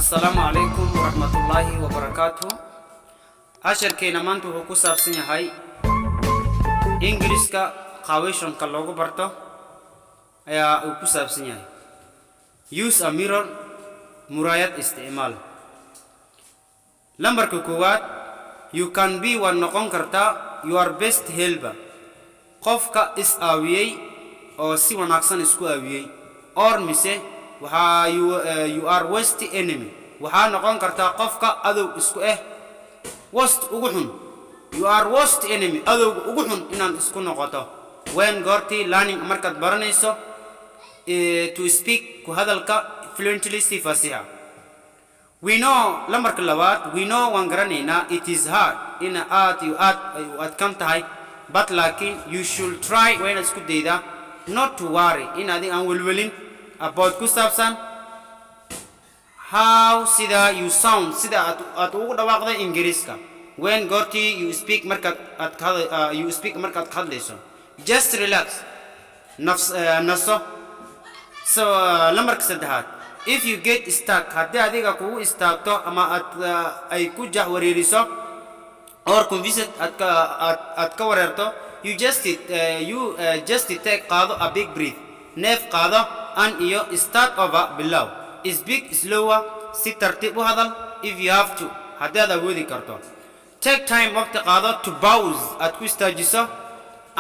السلام عليكم ورحمة الله وبركاته. عشر كينا مانتو هو كسر سنة هاي إنجليز كا قاويشون كاللوغو برتو يا كسر سنة هاي. Use a mirror مرايات استعمال. لمبر كوكوات you can be one نقون كرتا your best helper. قفك is away or si wanaksan isku away or mise waxa you are worst enemy waxa noqon kartaa qofka adow isku worst ugu xun you are worst enemy adow ugu xun inaan isku noqoto when gorti learning markaad baranayso to speak ku hadalka fluently si fasiha we know lambarka labaad we know waan garanayna it is hard in you come tahay but lakin you should try when isku dayda not to worry in adin aan welwelin about kusabsan how sida you sound sida at ugu dhawaaqda ingiriiska when gorti you speak markaad hadlayso just relax naso so lambarka saddexaad if you get stuck haddii adiga kugu istaagto ama ay ku jahwareeriso or confused at ka wareerto you just take qaado a big breath neef qaado and iyo start over below speak slower si tartiib u hadal if you have to haddii aad awoodi karto take time waqti qaado to pause at ku istaajiso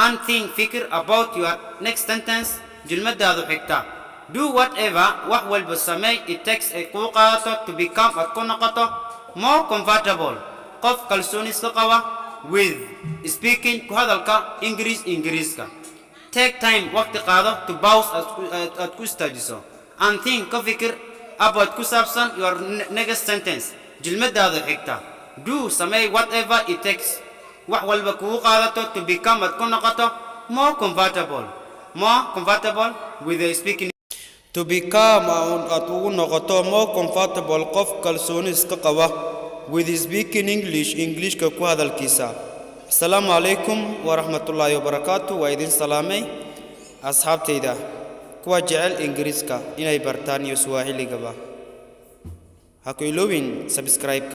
and think fikir about your next sentence jumladaadu xigta do whatever wax walba sameey it takes a kuu qaadato to become at ku noqoto more comfortable qof kalsooni iska qaba with speaking ku hadalka ingiriiska take time waqti qaado to pause at ku istaajiso and think ka fikir about ku saabsan your next sentence jilmadaada xigta do sameey whatever it takes wax walba kuu qaadato to become at ku noqoto more comfortable with the speaking to become at ugu noqoto more comfortable qof kalsooni iska qaba with speaking English ka ku hadalkiisa. Assalamu alaikum wa rahmatullahi wa barakatuh. Wa idin salaamay asxaabtayda kuwa jecel Ingiriiska inay bartaan iyo Swahili gaba. Ha ku iloobin subscribe